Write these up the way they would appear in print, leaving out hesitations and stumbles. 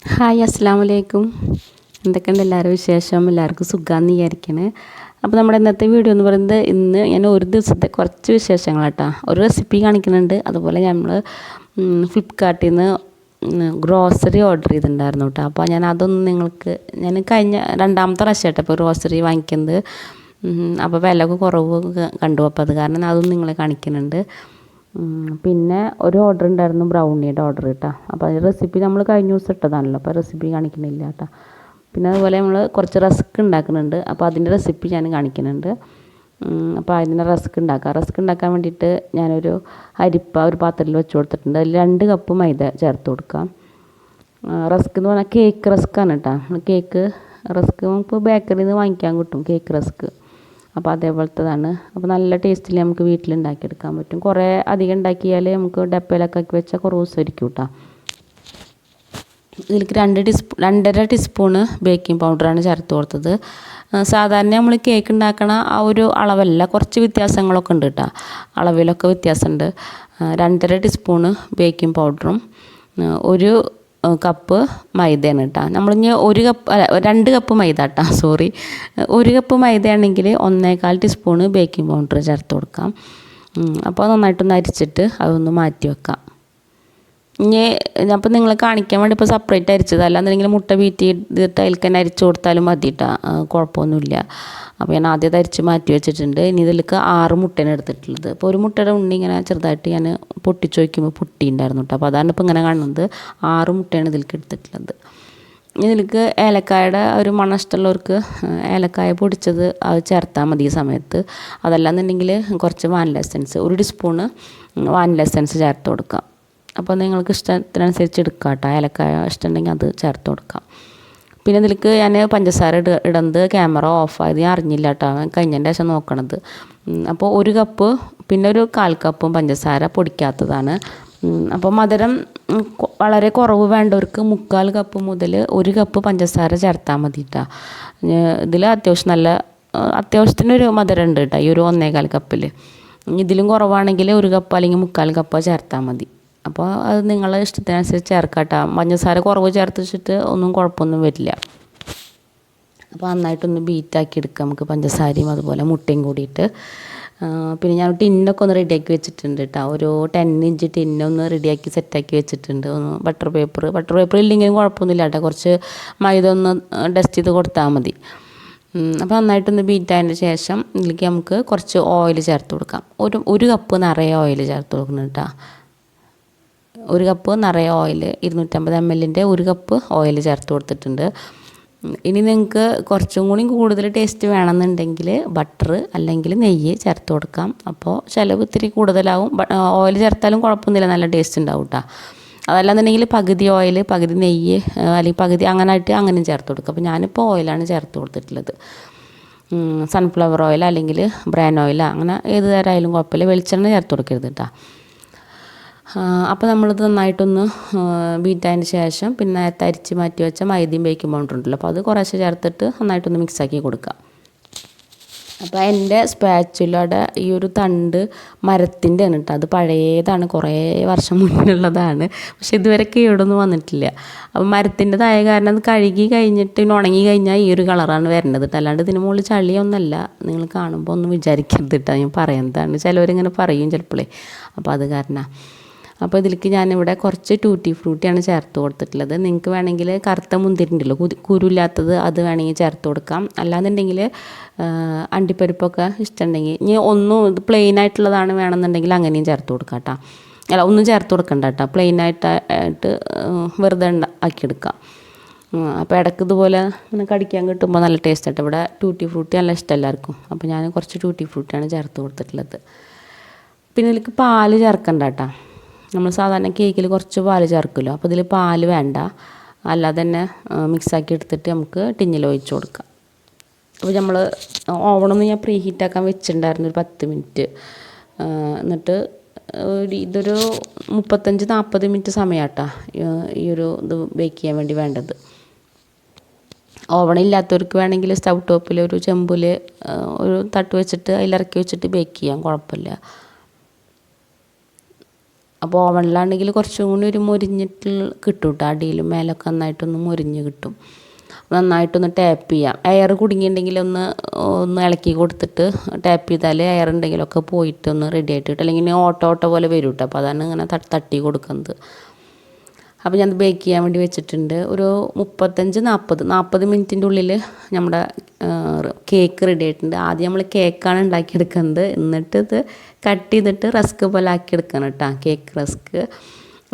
Hi അസ്സലാമു അലൈക്കും. എന്തൊക്കെയുണ്ട് എല്ലാവരും വിശേഷം? എല്ലാവർക്കും സുഖമാണെന്ന് വിചാരിക്കണേ. അപ്പോൾ നമ്മുടെ ഇന്നത്തെ വീഡിയോ എന്ന് പറയുന്നത് ഇന്ന് ഞാൻ ഒരു ദിവസത്തെ കുറച്ച് വിശേഷങ്ങളാട്ടോ. ഒരു റെസിപ്പി കാണിക്കുന്നുണ്ട്. അതുപോലെ നമ്മൾ ഫ്ലിപ്കാർട്ടിൽ നിന്ന് ഗ്രോസറി ഓർഡർ ചെയ്തിട്ടുണ്ടായിരുന്നു കേട്ടോ. അപ്പോൾ ഞാൻ അതൊന്നും ഞാൻ കഴിഞ്ഞ രണ്ടാമത്തെ പ്രാവശ്യം കേട്ടോ ഇപ്പോൾ ഗ്രോസറി വാങ്ങിക്കുന്നത്. അപ്പോൾ വില കുറവ് കണ്ടു. അപ്പോൾ അത് കാരണം അതൊന്നും നിങ്ങളെ കാണിക്കുന്നുണ്ട്. പിന്നെ ഒരു ഓർഡർ ഉണ്ടായിരുന്നു, ബ്രൗണിയുടെ ഓർഡർ കേട്ടോ. അപ്പോൾ അതിൻ്റെ റെസിപ്പി നമ്മൾ കഴിഞ്ഞ ദിവസം ഇട്ടതാണല്ലോ, അപ്പോൾ റെസിപ്പി കാണിക്കുന്നില്ല കേട്ടോ. പിന്നെ അതുപോലെ നമ്മൾ കുറച്ച് റസ്ക് ഉണ്ടാക്കുന്നുണ്ട്. അപ്പോൾ അതിൻ്റെ റെസിപ്പി ഞാൻ കാണിക്കുന്നുണ്ട്. അപ്പോൾ അതിൻ്റെ റസ്ക് ഉണ്ടാക്കാൻ വേണ്ടിയിട്ട് ഞാനൊരു അരിപ്പ ഒരു പാത്രത്തിൽ വെച്ച് കൊടുത്തിട്ടുണ്ട്. അതിൽ 2 കപ്പ് മൈദ ചേർത്ത് കൊടുക്കാം. റസ്ക് എന്ന് പറഞ്ഞാൽ കേക്ക് റസ്ക്കാണ് കേട്ടോ. കേക്ക് റസ്ക് നമുക്ക് ബേക്കറിയിൽ നിന്ന് വാങ്ങിക്കാൻ കിട്ടും, കേക്ക് റസ്ക്. അപ്പോൾ അതേപോലത്തതാണ്. അപ്പോൾ നല്ല ടേസ്റ്റിൽ നമുക്ക് വീട്ടിലുണ്ടാക്കിയെടുക്കാൻ പറ്റും. കുറേ അധികം ഉണ്ടാക്കിയാൽ നമുക്ക് ഡപ്പയിലൊക്കെ ആക്കി വെച്ചാൽ കുറേ ദിവസം ഇരിക്കും കേട്ടോ. ഇതിലേക്ക് 2.5 ടീസ്പൂണ് ബേക്കിംഗ് പൗഡറാണ് ചേർത്ത് കൊടുത്തത്. സാധാരണ നമ്മൾ കേക്ക് ഉണ്ടാക്കണ ആ ഒരു അളവല്ല, കുറച്ച് വ്യത്യാസങ്ങളൊക്കെ ഉണ്ട് കേട്ടോ. അളവിലൊക്കെ വ്യത്യാസമുണ്ട്. 2.5 ടീസ്പൂണ് ബേക്കിംഗ് പൗഡറും 1 കപ്പ് മൈദയാണ് കേട്ടോ. നമ്മളിനി 2 കപ്പ് മൈദ കേട്ടോ, സോറി. 1 കപ്പ് മൈദയാണെങ്കിൽ 1.25 ടീസ്പൂണ് ബേക്കിംഗ് പൗഡർ ചേർത്ത് കൊടുക്കാം. അപ്പോൾ നന്നായിട്ടൊന്ന് അരിച്ചിട്ട് അതൊന്ന് മാറ്റി വെക്കാം. ഇനി അപ്പോൾ നിങ്ങളെ കാണിക്കാൻ വേണ്ടി ഇപ്പോൾ സെപ്പറേറ്റ് അരിച്ചത്, അല്ലാന്നുണ്ടെങ്കിൽ മുട്ട ബീറ്റ് ചെയ്തിട്ട് അതിൽ തന്നെ അരിച്ചു കൊടുത്താലും മതി കേട്ടോ, കുഴപ്പമൊന്നുമില്ല. അപ്പോൾ ഞാൻ ആദ്യം അരിച്ച് മാറ്റി വെച്ചിട്ടുണ്ട്. ഇനി ഇതിലേക്ക് 6 മുട്ടയാണ് എടുത്തിട്ടുള്ളത്. അപ്പോൾ ഒരു മുട്ടയുടെ ഉണ്ണി ഇങ്ങനെ ചെറുതായിട്ട് ഞാൻ പൊട്ടിച്ച് വയ്ക്കുമ്പോൾ പൊട്ടിയിട്ടുണ്ടായിരുന്നു കേട്ടോ. അപ്പോൾ അതാണ് ഇപ്പോൾ ഇങ്ങനെ കാണുന്നത്. 6 മുട്ടയാണ് ഇതിലേക്ക് എടുത്തിട്ടുള്ളത്. ഇതിലേക്ക് ഏലക്കായുടെ ഒരു മണം ഇഷ്ടമുള്ളവർക്ക് ഏലക്കായ പൊടിച്ചത് അത് ചേർത്താൽ മതി ഈ സമയത്ത്. അതല്ലാന്നുണ്ടെങ്കിൽ കുറച്ച് vanilla essence, 1 teaspoon vanilla essence ചേർത്ത് കൊടുക്കാം. അപ്പോൾ നിങ്ങൾക്ക് ഇഷ്ടത്തിനനുസരിച്ച് എടുക്കാം കേട്ടോ. ഏലക്കായ ഇഷ്ടമുണ്ടെങ്കിൽ അത് ചേർത്ത് കൊടുക്കാം. പിന്നെ ഇതിലേക്ക് ഞാൻ പഞ്ചസാര ഇടുന്നത് ക്യാമറ ഓഫായത് ഞാൻ അറിഞ്ഞില്ല കേട്ടോ, കഴിഞ്ഞതിൻ്റെ ശേഷം നോക്കണത്. അപ്പോൾ 1 കപ്പ് പിന്നെ ഒരു 1/4 കപ്പും പഞ്ചസാര പൊടിക്കാത്തതാണ്. അപ്പോൾ മധുരം വളരെ കുറവ് വേണ്ടവർക്ക് 3/4 കപ്പ് മുതൽ 1 കപ്പ് പഞ്ചസാര ചേർത്താൽ മതി കേട്ടോ. ഇതിൽ അത്യാവശ്യത്തിനൊരു മധുരം ഉണ്ട് കേട്ടോ ഈ ഒരു 1.25 കപ്പിൽ. ഇതിലും കുറവാണെങ്കിൽ 1 കപ്പ് അല്ലെങ്കിൽ 3/4 കപ്പ് ചേർത്താൽ മതി. അപ്പോൾ അത് നിങ്ങളുടെ ഇഷ്ടത്തിനനുസരിച്ച് ചേർക്കാം കേട്ടോ. പഞ്ചസാര കുറവ് ചേർത്ത് വെച്ചിട്ട് ഒന്നും കുഴപ്പമൊന്നും വരില്ല. അപ്പോൾ നന്നായിട്ടൊന്ന് ബീറ്റാക്കി എടുക്കാം നമുക്ക് പഞ്ചസാരയും അതുപോലെ മുട്ടയും കൂടിയിട്ട്. പിന്നെ ഞാൻ ടിന്നൊക്കെ ഒന്ന് റെഡിയാക്കി വെച്ചിട്ടുണ്ട് കേട്ടോ. ഒരു 10 ഇഞ്ച് ടിന്നൊന്ന് റെഡിയാക്കി സെറ്റാക്കി വെച്ചിട്ടുണ്ട്. ഒന്ന് ബട്ടർ പേപ്പർ ഇല്ലെങ്കിലും കുഴപ്പമൊന്നുമില്ല കേട്ടോ. കുറച്ച് മൈദ ഒന്ന് ഡസ്റ്റ് ചെയ്ത് കൊടുത്താൽ മതി. അപ്പോൾ നന്നായിട്ടൊന്ന് ബീറ്റായതിന് ശേഷം ഇതിലേക്ക് നമുക്ക് കുറച്ച് ഓയിൽ ചേർത്ത് കൊടുക്കാം. ഒരു കപ്പ് നിറയെ ഓയിൽ ചേർത്ത് കൊടുക്കണം കേട്ടോ. 1 കപ്പ് നിറയെ ഓയിൽ, 250 ml 1 കപ്പ് ഓയിൽ ചേർത്ത് കൊടുത്തിട്ടുണ്ട്. ഇനി നിങ്ങൾക്ക് കുറച്ചും കൂടി കൂടുതൽ ടേസ്റ്റ് വേണമെന്നുണ്ടെങ്കിൽ ബട്ടർ അല്ലെങ്കിൽ നെയ്യ് ചേർത്ത് കൊടുക്കാം. അപ്പോൾ ചിലവ് ഇത്തിരി കൂടുതലാവും. ഓയിൽ ചേർത്താലും കുഴപ്പമൊന്നുമില്ല, നല്ല ടേസ്റ്റ് ഉണ്ടാവും കേട്ടോ. അതല്ലാന്നുണ്ടെങ്കിൽ പകുതി ഓയിൽ പകുതി നെയ്യ് അല്ലെങ്കിൽ പകുതി അങ്ങനെയും ചേർത്ത് കൊടുക്കുക. അപ്പോൾ ഞാനിപ്പോൾ ഓയിലാണ് ചേർത്ത് കൊടുത്തിട്ടുള്ളത്. സൺഫ്ലവർ ഓയിൽ അല്ലെങ്കിൽ ബ്രാൻ ഓയിൽ, അങ്ങനെ ഏത് തരം ആയാലും കുഴപ്പമില്ല. വെളിച്ചെണ്ണ ചേർത്ത് കൊടുക്കരുത് കേട്ടോ. അപ്പോൾ നമ്മളിത് നന്നായിട്ടൊന്ന് ബീറ്റായതിന് ശേഷം പിന്നെ നേരത്തെ അരിച്ച് മാറ്റി വെച്ച മൈദയും ബേക്കിംഗ് പൗഡർ ഉണ്ടല്ലോ, അപ്പോൾ അത് കുറേശ്ശെ ചേർത്തിട്ട് നന്നായിട്ടൊന്ന് മിക്സാക്കി കൊടുക്കാം. അപ്പോൾ എൻ്റെ സ്പാച്ചുലയുടെ ഈ ഒരു തണ്ട് മരത്തിൻ്റെ ആണ് കേട്ടോ. അത് പഴയതാണ്, കുറേ വർഷം മുന്നുള്ളതാണ്. പക്ഷെ ഇതുവരെ കേടൊന്നും വന്നിട്ടില്ല. അപ്പോൾ മരത്തിൻ്റെതായ കാരണം അത് കഴുകി കഴിഞ്ഞിട്ട് ഉണങ്ങി കഴിഞ്ഞാൽ ഈ ഒരു കളറാണ് വരുന്നത് കേട്ടോ. അല്ലാണ്ട് ഇതിന് മുകളിൽ ചളിയൊന്നുമല്ല. നിങ്ങൾ കാണുമ്പോൾ ഒന്നും വിചാരിക്കരുത് കേട്ടോ, ഞാൻ പറയുന്നതാണ്. ചിലവരിങ്ങനെ പറയും ചിലപ്പോഴേ. അപ്പോൾ അത് കാരണം. അപ്പോൾ ഇതിലേക്ക് ഞാനിവിടെ കുറച്ച് ടൂട്ടി ഫ്രൂട്ടിയാണ് ചേർത്ത് കൊടുത്തിട്ടുള്ളത്. നിങ്ങൾക്ക് വേണമെങ്കിൽ കറുത്ത മുന്തിരി ഉണ്ടല്ലോ, കുരുല്ലാത്തത്, അത് വേണമെങ്കിൽ ചേർത്ത് കൊടുക്കാം. അല്ലാന്നുണ്ടെങ്കിൽ അണ്ടിപ്പരിപ്പൊക്കെ ഇഷ്ടമുണ്ടെങ്കിൽ ഇനി ഇത് പ്ലെയിൻ ആയിട്ടുള്ളതാണ് വേണമെന്നുണ്ടെങ്കിൽ അങ്ങനെയും ചേർത്ത് കൊടുക്കാം കേട്ടോ. അല്ല, ഒന്നും ചേർത്ത് കൊടുക്കണ്ട കേട്ടോ, പ്ലെയിൻ ആയിട്ട് വെറുതെ ആക്കിയെടുക്കാം. അപ്പോൾ ഇടയ്ക്ക് ഇതുപോലെ ഇങ്ങനെ കടിക്കാൻ കിട്ടുമ്പോൾ നല്ല ടേസ്റ്റ് ആയിട്ട്. ഇവിടെ ടൂട്ടി ഫ്രൂട്ടി നല്ല ഇഷ്ടം എല്ലാവർക്കും. അപ്പോൾ ഞാൻ കുറച്ച് ടൂട്ടി ഫ്രൂട്ടിയാണ് ചേർത്ത് കൊടുത്തിട്ടുള്ളത്. പിന്നെ ഇതിലേക്ക് പാല് ചേർക്കണ്ട കേട്ടോ. നമ്മൾ സാധാരണ കേക്കിൽ കുറച്ച് പാല് ചേർക്കുമല്ലോ, അപ്പോൾ ഇതിൽ പാല് വേണ്ട. അല്ലാതെ തന്നെ മിക്സാക്കി എടുത്തിട്ട് നമുക്ക് ടിന്നിൽ ഒഴിച്ച് കൊടുക്കാം. അപ്പോൾ നമ്മൾ ഓവണൊന്ന് ഞാൻ പ്രീ ഹീറ്റാക്കാൻ വെച്ചിട്ടുണ്ടായിരുന്നു ഒരു 10 മിനിറ്റ്. എന്നിട്ട് ഇതൊരു 35-40 മിനിറ്റ് സമയമാട്ടോ ഈ ഒരു ഇത് ബേക്ക് ചെയ്യാൻ വേണ്ടി വേണ്ടത്. ഓവണില്ലാത്തവർക്ക് വേണമെങ്കിൽ സ്റ്റൗ ടോപ്പിൽ ഒരു ചെമ്പിൽ ഒരു തട്ട് വെച്ചിട്ട് അതിലിറക്കി വെച്ചിട്ട് ബേക്ക് ചെയ്യാം, കുഴപ്പമില്ല. അപ്പോൾ ഓവനിലാണെങ്കിൽ കുറച്ചും കൂടി ഒരു മൊരിഞ്ഞിട്ട് കിട്ടും കേട്ടോ. അടിയിലും മേലൊക്കെ നന്നായിട്ടൊന്ന് മൊരിഞ്ഞ് കിട്ടും. നന്നായിട്ടൊന്ന് ടാപ്പ് ചെയ്യാം. എയർ കുടുങ്ങിയിട്ടുണ്ടെങ്കിൽ ഒന്ന് ഇളക്കി കൊടുത്തിട്ട് ടാപ്പ് ചെയ്താൽ എയർ ഉണ്ടെങ്കിലൊക്കെ പോയിട്ട് ഒന്ന് റെഡി ആയിട്ട് കിട്ടും. അല്ലെങ്കിൽ ഓട്ടോ പോലെ വരും കേട്ടോ. അപ്പോൾ അതാണ് ഇങ്ങനെ തട്ടി കൊടുക്കുന്നത്. അപ്പോൾ ഞാൻ ബേക്ക് ചെയ്യാൻ വേണ്ടി വെച്ചിട്ടുണ്ട്. ഒരു 35-40 മിനിറ്റിൻ്റെ ഉള്ളിൽ നമ്മുടെ കേക്ക് റെഡി ആയിട്ടുണ്ട്. ആദ്യം നമ്മൾ കേക്കാണ് ഉണ്ടാക്കിയെടുക്കുന്നത്. എന്നിട്ട് ഇത് കട്ട് ചെയ്തിട്ട് റസ്ക് പോലെ ആക്കിയെടുക്കണം കേട്ടോ, കേക്ക് റസ്ക്.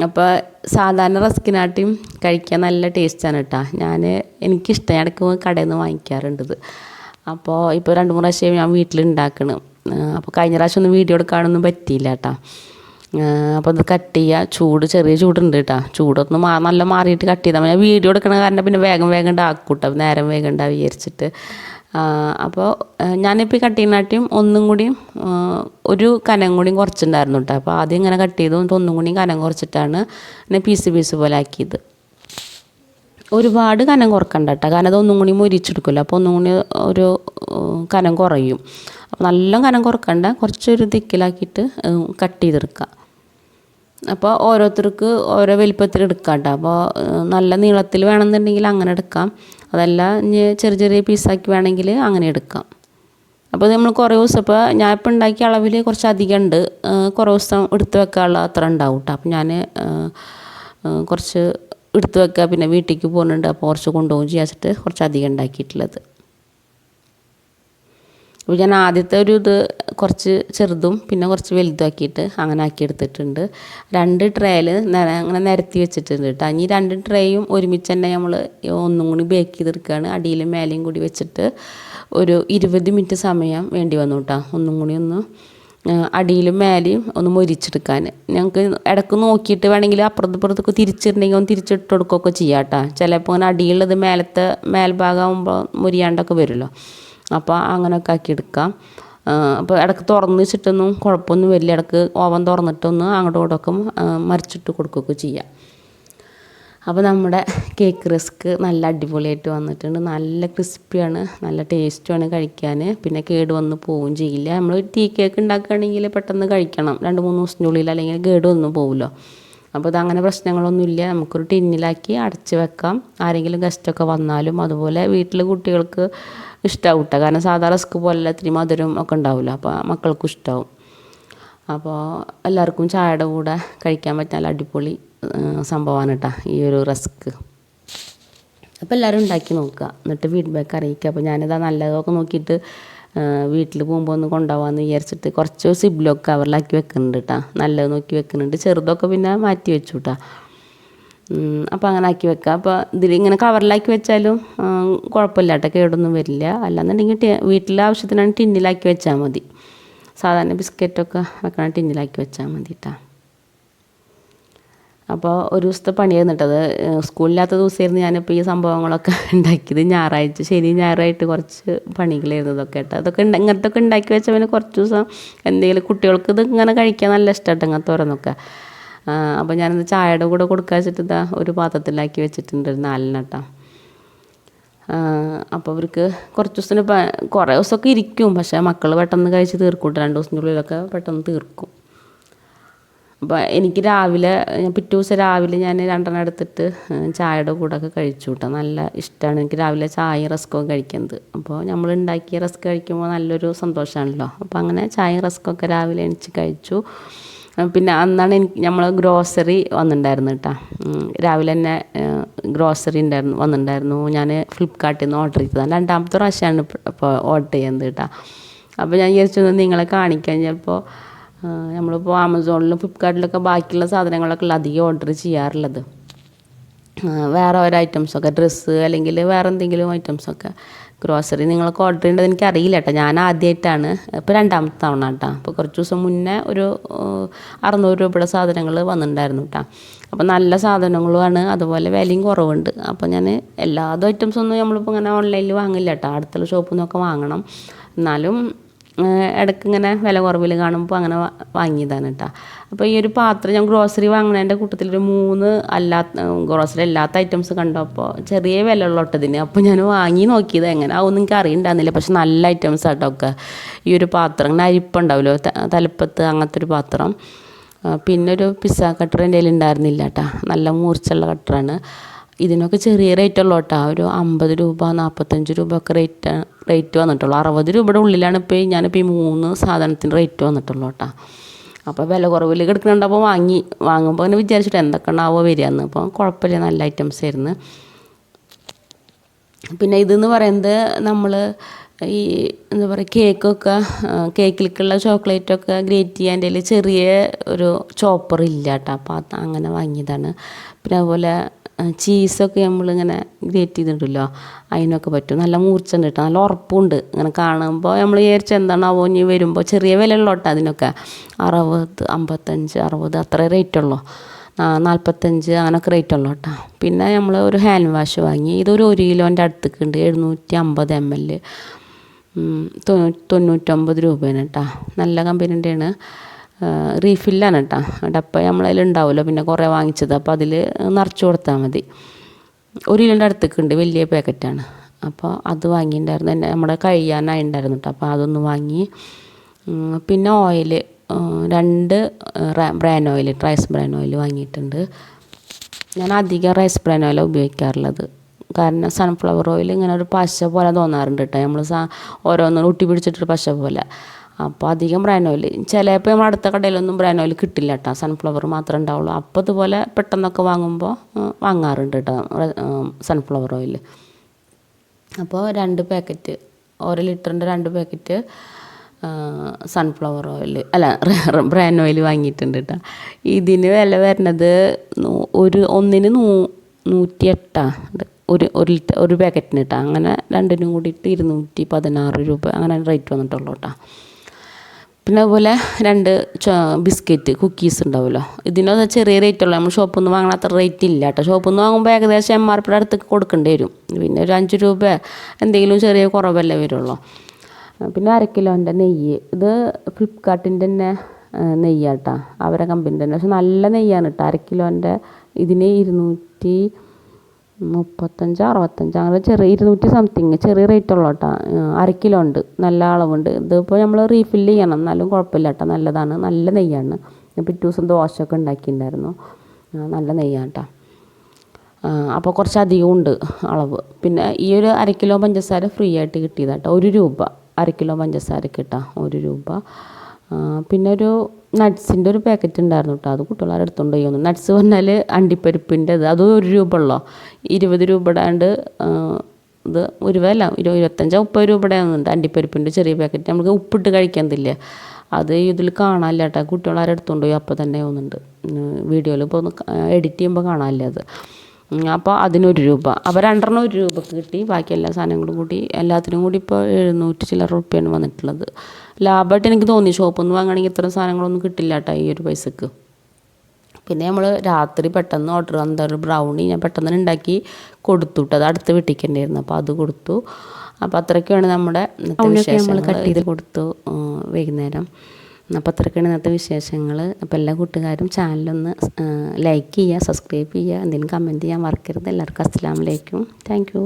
അപ്പോൾ സാധാരണ റസ്കിനാട്ടിയും കഴിക്കാൻ നല്ല ടേസ്റ്റാണ് കേട്ടോ. എനിക്കിഷ്ടം, ഇടയ്ക്ക് കടയിൽ നിന്ന് വാങ്ങിക്കാറുണ്ട്. അപ്പോൾ ഇപ്പോൾ 2-3 പ്രാവശ്യം ഞാൻ വീട്ടിലുണ്ടാക്കണം. അപ്പോൾ കഴിഞ്ഞ പ്രാവശ്യം ഒന്നും വീഡിയോ എടുക്കാനൊന്നും പറ്റിയില്ല കേട്ടോ. അപ്പോൾ അത് കട്ട് ചെയ്യുക. ചെറിയ ചൂടുണ്ട് കേട്ടോ. ചൂടൊന്ന് നല്ല മാറിയിട്ട് കട്ട് ചെയ്താൽ മതി. വീഡിയോ എടുക്കണ കാരണം പിന്നെ വേഗം ഉണ്ടാക്കൂട്ടോ, നേരം വേഗം ഉണ്ടാവും വിചാരിച്ചിട്ട്. അപ്പോൾ ഞാനിപ്പോൾ ഈ കട്ട് ചെയ്യുന്നാട്ടിയും ഒന്നും കൂടി ഒരു കനം കൂടിയും കുറച്ചുണ്ടായിരുന്നു കേട്ടോ. അപ്പോൾ ആദ്യം ഇങ്ങനെ കട്ട് ചെയ്തു, ഒന്നും കൂടിയും കനം കുറച്ചിട്ടാണ് പിന്നെ പീസ് പോലെ ആക്കിയത്. ഒരുപാട് കനം കുറക്കണ്ട കേട്ടോ, കാരണം അതൊന്നും കൂടി മൊരിച്ചെടുക്കില്ല. അപ്പോൾ ഒന്നും കൂടി ഒരു കനം കുറയും. അപ്പോൾ നല്ല കനം കുറക്കണ്ട, കുറച്ചൊരു തിക്കിലാക്കിയിട്ട് കട്ട് ചെയ്തെടുക്കുക. അപ്പോൾ ഓരോരുത്തർക്ക് ഓരോ വലിപ്പത്തിൽ എടുക്കാം കേട്ടോ. അപ്പോൾ നല്ല നീളത്തിൽ വേണമെന്നുണ്ടെങ്കിൽ അങ്ങനെ എടുക്കാം. അതല്ല ഇനി ചെറിയ പീസാക്കി വേണമെങ്കിൽ അങ്ങനെ എടുക്കാം. അപ്പോൾ നമ്മൾ കുറേ ദിവസം, ഇപ്പോൾ ഞാൻ ഇപ്പോൾ ഉണ്ടാക്കിയ അളവിൽ കുറച്ച് അധികം ഉണ്ട്. കുറേ ദിവസം എടുത്ത് വെക്കാനുള്ള അത്ര ഉണ്ടാവും കേട്ടോ. അപ്പോൾ ഞാൻ കുറച്ച് എടുത്ത് വെക്കുക, പിന്നെ വീട്ടിലേക്ക് പോകുന്നുണ്ട്, അപ്പോൾ കുറച്ച് കൊണ്ടുപോകും ചെയ്യാച്ചിട്ട് കുറച്ച് അധികം ഉണ്ടാക്കിയിട്ടുള്ളത്. അപ്പോൾ ഞാൻ ആദ്യത്തെ ഇത് കുറച്ച് ചെറുതും പിന്നെ കുറച്ച് വലുതാക്കിയിട്ട് അങ്ങനെ ആക്കിയെടുത്തിട്ടുണ്ട്. 2 ട്രേയിൽ അങ്ങനെ നിരത്തി വെച്ചിട്ടുണ്ട് കേട്ടോ. ഇനി 2 ട്രേയും ഒരുമിച്ച് തന്നെ നമ്മൾ ഒന്നും കൂടി ബേക്ക് ചെയ്തെടുക്കുകയാണ്. അടിയിലും മേലെയും കൂടി വെച്ചിട്ട് ഒരു 20 മിനിറ്റ് സമയം വേണ്ടി വന്നു കേട്ടോ. ഒന്നും കൂടി അടിയിലും മേലെയും ഒന്ന് മൊരിച്ചെടുക്കാൻ. ഞങ്ങൾക്ക് ഇടയ്ക്ക് നോക്കിയിട്ട് വേണമെങ്കിൽ അപ്പുറത്തേക്ക് തിരിച്ചിട്ടുണ്ടെങ്കിൽ ഒന്ന് തിരിച്ചിട്ട് കൊടുക്കുകയൊക്കെ ചെയ്യാം കേട്ടോ. ചിലപ്പോൾ അങ്ങനെ അടിയിലുള്ളത് മേൽഭാഗമാകുമ്പോൾ മൊരിയാണ്ടൊക്കെ വരുമല്ലോ. അപ്പോൾ അങ്ങനെയൊക്കെ ആക്കിയെടുക്കാം. അപ്പോൾ ഇടയ്ക്ക് തുറന്ന് വെച്ചിട്ടൊന്നും കുഴപ്പമൊന്നും വരില്ല. ഇടയ്ക്ക് ഓവൻ തുറന്നിട്ടൊന്ന് അങ്ങോട്ടും ഇങ്ങോട്ടൊക്കെ മറിച്ചിട്ട് കൊടുക്കുകയൊക്കെ ചെയ്യാം. അപ്പോൾ നമ്മുടെ കേക്ക് റസ്ക് നല്ല അടിപൊളിയായിട്ട് വന്നിട്ടുണ്ട്. നല്ല ക്രിസ്പിയാണ്, നല്ല ടേസ്റ്റുമാണ് കഴിക്കാൻ. പിന്നെ കേട് വന്ന് പോവുകയും ചെയ്യില്ല. നമ്മൾ ടീ കേക്ക് ഉണ്ടാക്കുകയാണെങ്കിൽ പെട്ടെന്ന് കഴിക്കണം, 2-3 ദിവസത്തിൻ്റെ ഉള്ളിൽ, അല്ലെങ്കിൽ കേട് വന്ന് പോകുമല്ലോ. അപ്പോൾ ഇതങ്ങനെ പ്രശ്നങ്ങളൊന്നുമില്ല. നമുക്കൊരു ടിന്നിലാക്കി അടച്ച് വെക്കാം. ആരെങ്കിലും ഗസ്റ്റൊക്കെ വന്നാലും അതുപോലെ വീട്ടിൽ കുട്ടികൾക്ക് ഇഷ്ടമാവും കേട്ടോ. കാരണം സാധാ റസ്ക് പോലെ ഇത്തിരി മധുരം ഒക്കെ ഉണ്ടാവില്ല, അപ്പോൾ മക്കൾക്കും ഇഷ്ടമാവും. അപ്പോൾ എല്ലാവർക്കും ചായയുടെ കൂടെ കഴിക്കാൻ പറ്റുന്ന നല്ല അടിപൊളി സംഭവമാണ് കേട്ടോ ഈ ഒരു റസ്ക്. അപ്പോൾ എല്ലാവരും ഉണ്ടാക്കി നോക്കുക, എന്നിട്ട് ഫീഡ്ബാക്ക് അറിയിക്കുക. അപ്പോൾ ഞാനിതാ നല്ലതൊക്കെ നോക്കിയിട്ട് വീട്ടിൽ പോകുമ്പോൾ ഒന്ന് കൊണ്ടുപോകാമെന്ന് വിചാരിച്ചിട്ട് കുറച്ച് സിബ്ലോക്ക് കവറിലാക്കി വെക്കുന്നുണ്ട് കേട്ടോ. നല്ലത് നോക്കി വെക്കുന്നുണ്ട്. ചെറുതൊക്കെ പിന്നെ മാറ്റി വെച്ചു കേട്ടോ. അപ്പോൾ അങ്ങനെ ആക്കി വെക്കുക. അപ്പോൾ ഇതിലിങ്ങനെ കവറിലാക്കി വെച്ചാലും കുഴപ്പമില്ല കേട്ടോ, കേടൊന്നും വരില്ല. അല്ലാന്നുണ്ടെങ്കിൽ വീട്ടിലെ ആവശ്യത്തിനാണ് ടിന്നിലാക്കി വെച്ചാൽ മതി. സാധാരണ ബിസ്ക്കറ്റൊക്കെ വെക്കണ ടിന്നിലാക്കി വെച്ചാൽ മതി കേട്ടോ. അപ്പോൾ ഒരു ദിവസത്തെ പണിയായിരുന്നു കേട്ടോ. അത് സ്കൂളില്ലാത്ത ദിവസമായിരുന്നു ഞാനിപ്പോൾ ഈ സംഭവങ്ങളൊക്കെ ഉണ്ടാക്കിയത്. ശനി ഞായറായിട്ട് കുറച്ച് പണികളായിരുന്നു ഇതൊക്കെ കേട്ടോ. ഇങ്ങനത്തെ ഒക്കെ ഉണ്ടാക്കി വെച്ചാൽ പിന്നെ കുറച്ച് ദിവസം എന്തെങ്കിലും കുട്ടികൾക്ക് ഇത് ഇങ്ങനെ കഴിക്കാൻ നല്ല ഇഷ്ടമായിട്ട് ഇങ്ങനത്തെ ഓരോന്നൊക്കെ. അപ്പോൾ ഞാനിത് ചായയുടെ കൂടെ കൊടുക്കാൻ വെച്ചിട്ട് ഒരു പാത്രത്തിലാക്കി വെച്ചിട്ടുണ്ട്, 4 കേട്ടോ. അപ്പോൾ അവർക്ക് കുറച്ച് ദിവസത്തിന് കുറേ ദിവസമൊക്കെ ഇരിക്കും, പക്ഷേ മക്കൾ പെട്ടെന്ന് കഴിച്ച് തീർക്കും കേട്ടോ. 2 ദിവസത്തിനുള്ളിലൊക്കെ പെട്ടെന്ന് തീർക്കും. അപ്പോൾ എനിക്ക് പിറ്റേ ദിവസം രാവിലെ ഞാൻ 2 എടുത്തിട്ട് ചായയുടെ കൂടെ ഒക്കെ കഴിച്ചു കേട്ടോ. നല്ല ഇഷ്ടമാണ് എനിക്ക് രാവിലെ ചായയും റസ്കൊക്കെ കഴിക്കുന്നത്. അപ്പോൾ നമ്മൾ ഉണ്ടാക്കിയ റസ്ക് കഴിക്കുമ്പോൾ നല്ലൊരു സന്തോഷമാണല്ലോ. അപ്പോൾ അങ്ങനെ ചായയും റസ്കൊക്കെ രാവിലെ എണിച്ച് കഴിച്ചു. പിന്നെ അന്നാണ് നമ്മൾ ഗ്രോസറി വന്നിട്ടുണ്ടായിരുന്നു കേട്ടോ. രാവിലെ തന്നെ ഗ്രോസറി വന്നിട്ടുണ്ടായിരുന്നു. ഞാൻ ഫ്ലിപ്കാർട്ടിൽ നിന്ന് ഓർഡർ ചെയ്തതാണ്. 2ാമത്തെ പ്രാവശ്യമാണ് ഇപ്പോൾ ഓർഡർ ചെയ്യുന്നത് കേട്ടോ. അപ്പോൾ ഞാൻ വിചാരിച്ചു നിങ്ങളെ കാണിക്കാൻ. ചിലപ്പോൾ നമ്മളിപ്പോൾ ആമസോണിലും ഫ്ലിപ്കാർട്ടിലൊക്കെ ബാക്കിയുള്ള സാധനങ്ങളൊക്കെ അധികം ഓർഡർ ചെയ്യാറുള്ളത്. വേറെ ഓരോ ഐറ്റംസൊക്കെ, ഡ്രസ്സ് അല്ലെങ്കിൽ വേറെ എന്തെങ്കിലും ഐറ്റംസൊക്കെ ഗ്രോസറി നിങ്ങൾക്ക് ഓർഡർ ചെയ്യേണ്ടത് എനിക്കറിയില്ല കേട്ടോ. ഞാൻ ആദ്യമായിട്ടാണ് ഇപ്പോൾ 2ാമത്തെ തവണ കേട്ടോ. അപ്പോൾ കുറച്ച് ദിവസം മുന്നേ ഒരു 600 രൂപയുടെ സാധനങ്ങൾ വന്നിട്ടുണ്ടായിരുന്നു കേട്ടോ. അപ്പോൾ നല്ല സാധനങ്ങളുമാണ്, അതുപോലെ വിലയും കുറവുണ്ട്. അപ്പോൾ ഞാൻ എല്ലാതും ഐറ്റംസൊന്നും നമ്മളിപ്പോൾ ഇങ്ങനെ ഓൺലൈനിൽ വാങ്ങില്ല കേട്ടോ. അടുത്തുള്ള ഷോപ്പിൽ നിന്നൊക്കെ വാങ്ങണം. എന്നാലും ഇടയ്ക്ക് ഇങ്ങനെ വില കുറവിൽ കാണുമ്പോൾ അങ്ങനെ വാങ്ങിയതാണ് കേട്ടോ. അപ്പോൾ ഈ ഒരു പാത്രം ഞാൻ ഗ്രോസറി വാങ്ങുന്നതിൻ്റെ കൂട്ടത്തിലൊരു 3 ഗ്രോസറി അല്ലാത്ത ഐറ്റംസ് കണ്ടപ്പോൾ ചെറിയ വില ഉള്ളതിന്. അപ്പോൾ ഞാൻ വാങ്ങി നോക്കിയത് എങ്ങനെ ആവുമെന്ന് എനിക്ക് അറിയണ്ടായിരുന്നില്ല. പക്ഷെ നല്ല ഐറ്റംസ് ആട്ടോ ഒക്കെ. ഈ ഒരു പാത്രം ഇങ്ങനെ അരിപ്പുണ്ടാവുമല്ലോ, തലപ്പത്ത്, അങ്ങനത്തെ ഒരു പാത്രം പിന്നെ ഒരു പിസ്സ കട്ടർ എൻ്റെ കയ്യിൽ ഉണ്ടായിരുന്നില്ല കേട്ടോ. നല്ല മൂർച്ചുള്ള കട്ടറാണ്. ഇതിനൊക്കെ ചെറിയ റേറ്റ് ഉള്ളൂ കേട്ടോ. ഒരു 50 രൂപ 45 രൂപ ഒക്കെ റേറ്റ് വന്നിട്ടുള്ളൂ. 60 രൂപയുടെ ഉള്ളിലാണ് ഞാനിപ്പോൾ ഈ 3 സാധനത്തിന് റേറ്റ് വന്നിട്ടുള്ളൂ കേട്ടോ. അപ്പോൾ വില കുറവിൽ കിടക്കുന്നുണ്ടപ്പോൾ വാങ്ങുമ്പോൾ അങ്ങനെ വിചാരിച്ചിട്ട് എന്തൊക്കെ ഉണ്ടാവുക വരികയെന്ന്. അപ്പോൾ കുഴപ്പമില്ല, നല്ല ഐറ്റംസ് ആയിരുന്നു. പിന്നെ ഇതെന്ന് പറയുന്നത് നമ്മൾ ഈ എന്താ പറയുക കേക്കിലേക്കുള്ള ചോക്ലേറ്റൊക്കെ ഗ്രേറ്റ് ചെയ്യാൻ എൻ്റെ കയ്യിൽ ചെറിയ ഒരു ചോപ്പർ ഇല്ല കേട്ടോ. അപ്പോൾ അത് അങ്ങനെ വാങ്ങിയതാണ്. പിന്നെ അതുപോലെ ചീസൊക്കെ നമ്മളിങ്ങനെ ഗ്രേറ്റ് ചെയ്തിട്ടുണ്ടല്ലോ, അതിനൊക്കെ പറ്റും. നല്ല മൂർച്ചുണ്ട് കേട്ടോ, നല്ല ഉറപ്പുണ്ട്. ഇങ്ങനെ കാണുമ്പോൾ നമ്മൾ വിചാരിച്ച് എന്താണാവോ ഇനി വരുമ്പോൾ. ചെറിയ വില ഉള്ളൂ കേട്ടോ അതിനൊക്കെ. 60, 55, 60 അത്ര റേറ്റ് ഉള്ളൂ. 45 അങ്ങനെയൊക്കെ റേറ്റ് ഉള്ളൂ കേട്ടോ. പിന്നെ നമ്മൾ ഒരു ഹാൻഡ് വാഷ് വാങ്ങി. ഇതൊരു 1 കിലോൻ്റെ അടുത്തേക്ക് ഉണ്ട്. 750 ml 99 രൂപയാണ് കേട്ടോ. നല്ല കമ്പനീൻ്റെയാണ്. റീഫില്ലാണ് കേട്ടോ. ഡപ്പ നമ്മളതിൽ ഉണ്ടാവുമല്ലോ, പിന്നെ കുറേ വാങ്ങിച്ചത്. അപ്പോൾ അതിൽ നിറച്ച് കൊടുത്താൽ മതി. 1 കിലോൻ്റെ അടുത്തേക്ക് ഉണ്ട്, വലിയ പാക്കറ്റാണ്. അപ്പോൾ അത് വാങ്ങിയിട്ടുണ്ടായിരുന്നു. നമ്മുടെ കഴിയാനായി ഉണ്ടായിരുന്നു കേട്ടോ. അപ്പോൾ അതൊന്ന് വാങ്ങി. പിന്നെ oil 2 bran oil, rice bran oil വാങ്ങിയിട്ടുണ്ട്. ഞാൻ അധികം റൈസ് ബ്രാൻ ഓയിലാണ് ഉപയോഗിക്കാറുള്ളത്. കാരണം സൺഫ്ലവർ ഓയിൽ ഇങ്ങനെ ഒരു പശ പോലെ തോന്നാറുണ്ട് കേട്ടോ. നമ്മൾ ഓരോന്നും ഒട്ടി പിടിച്ചിട്ടൊരു പശ പോലെ. അപ്പോൾ അധികം ബ്രാൻ ഓയിൽ ചിലപ്പോൾ നമ്മൾ അടുത്ത കടയിലൊന്നും ബ്രാൻ ഓയിൽ കിട്ടില്ല കേട്ടോ. സൺഫ്ലവർ മാത്രമേ ഉണ്ടാവുള്ളൂ. അപ്പോൾ ഇതുപോലെ പെട്ടെന്നൊക്കെ വാങ്ങുമ്പോൾ വാങ്ങാറുണ്ട് കേട്ടോ സൺഫ്ലവർ ഓയിൽ. അപ്പോൾ 2 പാക്കറ്റ്, 1 ലിറ്ററിൻ്റെ 2 packet sunflower oil bran oil വാങ്ങിയിട്ടുണ്ട് കേട്ടോ. ഇതിന് വില വരുന്നത് ഒന്നിന് 108 ഒരു പാക്കറ്റിന് കേട്ടോ. അങ്ങനെ രണ്ടിനും കൂടിയിട്ട് 216 രൂപ അങ്ങനെ റേറ്റ് വന്നിട്ടുള്ളൂ കേട്ടോ. പിന്നെ അതുപോലെ 2 ബിസ്ക്കറ്റ് കുക്കീസ് ഉണ്ടാവുമല്ലോ, ഇതിനൊന്നും ചെറിയ റേറ്റ് ഉള്ളൂ. നമ്മൾ ഷോപ്പിൽ നിന്ന് വാങ്ങണ അത്ര റേറ്റ് ഇല്ല കേട്ടോ. ഷോപ്പിൽ നിന്ന് വാങ്ങുമ്പോൾ ഏകദേശം MRP അടുത്തേക്ക് കൊടുക്കേണ്ടി വരും. പിന്നെ ഒരു 5 രൂപ എന്തെങ്കിലും ചെറിയ കുറവല്ലേ വരുള്ളൂ. പിന്നെ 1 കിലോൻ്റെ നെയ്യ്, ഇത് ഫ്ലിപ്കാർട്ടിൻ്റെ തന്നെ നെയ്യാട്ടോ, അവരെ കമ്പനി തന്നെ. പക്ഷെ നല്ല നെയ്യാണ് കേട്ടോ. 1 കിലോൻ്റെ ഇതിന് 235, 65 അങ്ങനെ ചെറിയ 200 സംതിങ് ചെറിയ റേറ്റ് ഉള്ളൂ കേട്ടോ. 1 കിലോ ഉണ്ട്, നല്ല അളവുണ്ട്. ഇതിപ്പോൾ നമ്മൾ റീഫില്ല് ചെയ്യണം, എന്നാലും കുഴപ്പമില്ല കേട്ടോ. നല്ലതാണ്, നല്ല നെയ്യാണ്. പിറ്റേ ദിവസം ദോശയൊക്കെ ഉണ്ടാക്കിയിട്ടുണ്ടായിരുന്നു. നല്ല നെയ്യാണ് കേട്ടോ. അപ്പോൾ കുറച്ചധികം ഉണ്ട് അളവ്. പിന്നെ ഈ ഒരു 1 കിലോ പഞ്ചസാര ഫ്രീ ആയിട്ട് കിട്ടിയതാണ് കേട്ടോ. 1 രൂപ 1 കിലോ പഞ്ചസാരക്ക് കേട്ടോ, 1 രൂപ. പിന്നെ ഒരു നട്ട്സിൻ്റെ ഒരു പാക്കറ്റ് ഉണ്ടായിരുന്നു കേട്ടോ. അത് കുട്ടികളെ എടുത്തുകൊണ്ട് പോയി. നട്ട്സ് പറഞ്ഞാൽ അണ്ടിപ്പരിപ്പിൻ്റെത്, അത് 1 രൂപ ഉള്ളോ. 20 രൂപയുടെ ഉണ്ട്. ഇത് 1 രൂപ അല്ല, 25, 30 രൂപയുടെ ഒന്നുണ്ട് അണ്ടിപ്പരിപ്പിൻ്റെ ചെറിയ പാക്കറ്റ്. നമുക്ക് ഉപ്പിട്ട് കഴിക്കാന്നില്ല, അത് ഇതിൽ കാണാനില്ല കേട്ടോ. കുട്ടികളെ എടുത്തുകൊണ്ട് പോയി അപ്പോൾ തന്നെ ഒന്നുണ്ട്. വീഡിയോയിൽ ഇപ്പോൾ ഒന്ന് എഡിറ്റ് ചെയ്യുമ്പോൾ കാണാനില്ല അത്. അപ്പോൾ അതിന് 1 രൂപ. അപ്പോൾ 2 1 രൂപക്ക് കിട്ടി. ബാക്കി എല്ലാ സാധനങ്ങളും കൂടി എല്ലാത്തിനും കൂടി ഇപ്പോൾ 700 ചില്ലറ റുപ്യാണ് വന്നിട്ടുള്ളത്. ലാഭമായിട്ട് എനിക്ക് തോന്നി. ഷോപ്പിൽ നിന്ന് വാങ്ങുകയാണെങ്കിൽ ഇത്തരം സാധനങ്ങളൊന്നും കിട്ടില്ല കേട്ടോ ഈ ഒരു പൈസക്ക്. പിന്നെ നമ്മൾ രാത്രി പെട്ടെന്ന് ഓർഡർ വന്ന ഒരു ബ്രൗണി ഞാൻ പെട്ടെന്ന് തന്നെ ഉണ്ടാക്കി കൊടുത്തു കേട്ടോ. അത് അടുത്ത് വീട്ടിലേക്കുണ്ടായിരുന്നു, അപ്പോൾ അത് കൊടുത്തു. അപ്പോൾ അത്രയ്ക്കാണ് നമ്മുടെ വിശേഷങ്ങൾ. കട്ട് ചെയ്ത് കൊടുത്തു വൈകുന്നേരം. അപ്പോൾ അത്രയ്ക്കാണ് ഇന്നത്തെ വിശേഷങ്ങൾ. അപ്പോൾ എല്ലാ കൂട്ടുകാരും ചാനലൊന്ന് ലൈക്ക് ചെയ്യുക, സബ്സ്ക്രൈബ് ചെയ്യുക, എന്തെങ്കിലും കമൻറ്റ് ചെയ്യാൻ മറക്കരുത്. എല്ലാവർക്കും അസ്സലാമു അലൈക്കും. Thank you.